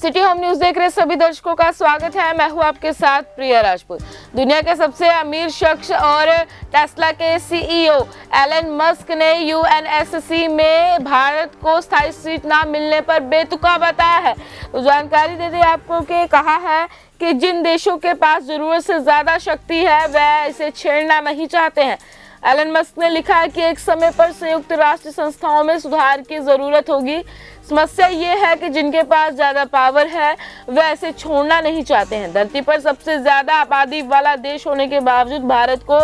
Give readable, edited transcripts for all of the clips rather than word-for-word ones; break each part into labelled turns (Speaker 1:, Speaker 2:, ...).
Speaker 1: City home news देख रहे सभी दर्शकों का स्वागत है। मैं हूं आपके साथ प्रिया राजपूत। दुनिया के सबसे अमीर शख्स और टेस्ला के सीईओ एलन मस्क ने यूएनएससी में भारत को स्थायी सीट ना मिलने पर बेतुका बताया है। तो जानकारी दे दें आपको कि कहा है कि जिन देशों के पास जरूरत से ज्यादा शक्ति है वह इसे छेड़ना नहीं चाहते हैं। एलन मस्क ने लिखा है कि एक समय पर संयुक्त राष्ट्र संस्थाओं में सुधार की जरूरत होगी। समस्या ये है कि जिनके पास ज्यादा पावर है वह इसे छोड़ना नहीं चाहते हैं। धरती पर सबसे ज्यादा आबादी वाला देश होने के बावजूद भारत को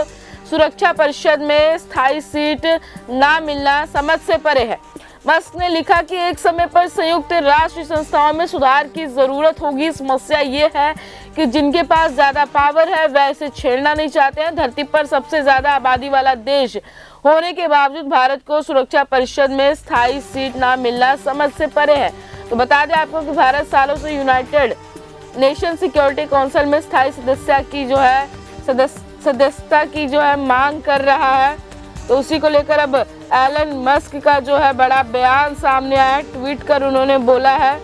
Speaker 1: सुरक्षा परिषद में स्थायी सीट ना मिलना समझ से परे है। मस्क ने लिखा कि एक समय पर संयुक्त राष्ट्र संस्थाओं में सुधार की जरूरत होगी। समस्या ये है कि जिनके पास ज्यादा पावर है वह इसे छेड़ना नहीं चाहते हैं। धरती पर सबसे ज्यादा आबादी वाला देश होने के बावजूद भारत को सुरक्षा परिषद में स्थायी सीट ना मिलना समझ से परे है। तो बता दें आपको कि भारत सालों से यूनाइटेड नेशन सिक्योरिटी काउंसिल में स्थायी सदस्यता की मांग कर रहा है। तो उसी को लेकर अब एलन मस्क का बड़ा बयान सामने आया। ट्वीट कर उन्होंने बोला है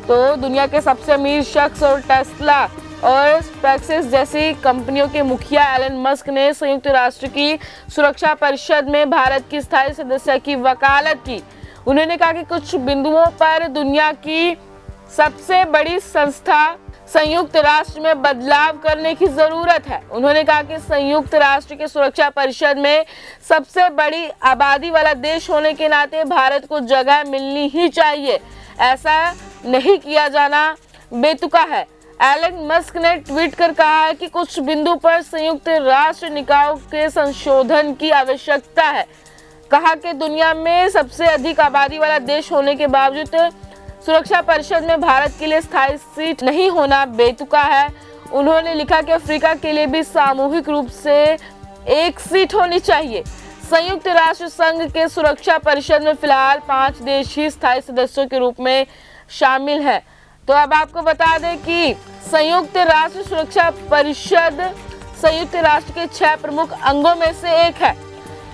Speaker 1: तो दुनिया के सबसे अमीर शख्स और टेस्ला और स्पेसएक्स जैसी कंपनियों के मुखिया एलन मस्क ने संयुक्त राष्ट्र की सुरक्षा परिषद में भारत की स्थायी सदस्य की वकालत की। उन्होंने कहा कि कुछ बिंदुओं पर दुनिया की सबसे बड़ी संस्था संयुक्त राष्ट्र में बदलाव करने की जरूरत है। उन्होंने कहा कि संयुक्त राष्ट्र के सुरक्षा परिषद में सबसे बड़ी आबादी वाला देश होने के नाते भारत को जगह मिलनी ही चाहिए। ऐसा नहीं किया जाना बेतुका है। एलन मस्क ने ट्वीट कर कहा है कि कुछ बिंदु पर संयुक्त राष्ट्र निकायों के संशोधन की आवश्यकता है। कहा कि दुनिया में सबसे अधिक आबादी वाला देश होने के बावजूद सुरक्षा परिषद में भारत के लिए स्थायी सीट नहीं होना बेतुका है। उन्होंने लिखा कि अफ्रीका के लिए भी सामूहिक रूप से एक सीट होनी चाहिए। संयुक्त राष्ट्र संघ के सुरक्षा परिषद में फिलहाल 5 देश ही स्थायी सदस्यों के रूप में शामिल हैं। तो अब आपको बता दें कि संयुक्त राष्ट्र सुरक्षा परिषद संयुक्त राष्ट्र के 6 प्रमुख अंगों में से एक है।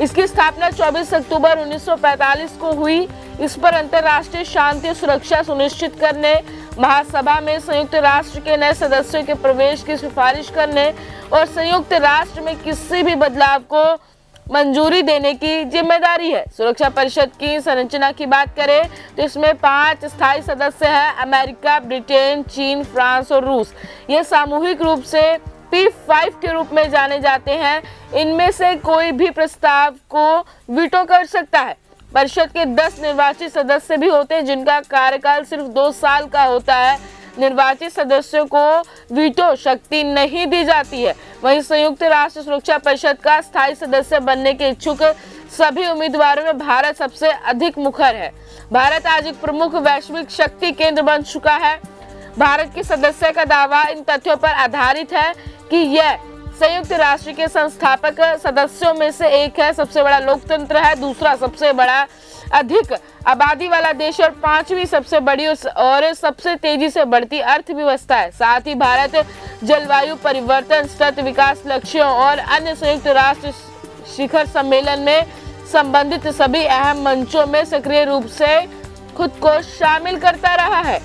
Speaker 1: इसकी स्थापना 24 अक्टूबर 1945 को हुई। इस पर अंतर्राष्ट्रीय शांति और सुरक्षा सुनिश्चित करने, महासभा में संयुक्त राष्ट्र के नए सदस्यों के प्रवेश की सिफारिश करने और संयुक्त राष्ट्र में किसी भी बदलाव को मंजूरी देने की जिम्मेदारी है। सुरक्षा परिषद की संरचना की बात करें तो इसमें 5 स्थायी सदस्य हैं: अमेरिका, ब्रिटेन, चीन, फ्रांस और रूस। ये सामूहिक रूप से P5 के रूप में जाने जाते हैं। इनमें से कोई भी प्रस्ताव को वीटो कर सकता है। परिषद के 10 निर्वाचित सदस्य भी होते हैं जिनका कार्यकाल सिर्फ 2 साल का होता है। निर्वाचित सदस्यों को वीटो शक्ति नहीं दी जाती है। वहीं संयुक्त राष्ट्र सुरक्षा परिषद का स्थायी सदस्य बनने के इच्छुक सभी उम्मीदवारों में भारत सबसे अधिक मुखर है। भारत आज एक प्रमुख वैश्विक शक्ति केंद्र बन चुका है। भारत की सदस्य का दावा इन तथ्यों पर आधारित है कि यह संयुक्त राष्ट्र के संस्थापक सदस्यों में से एक है, सबसे बड़ा लोकतंत्र है, दूसरा सबसे बड़ा अधिक आबादी वाला देश और 5वीं सबसे बड़ी और सबसे तेजी से बढ़ती अर्थव्यवस्था है। साथ ही भारत जलवायु परिवर्तन, सतत विकास लक्ष्यों और अन्य संयुक्त राष्ट्र शिखर सम्मेलन में संबंधित सभी अहम मंचों में सक्रिय रूप से खुद को शामिल करता रहा है।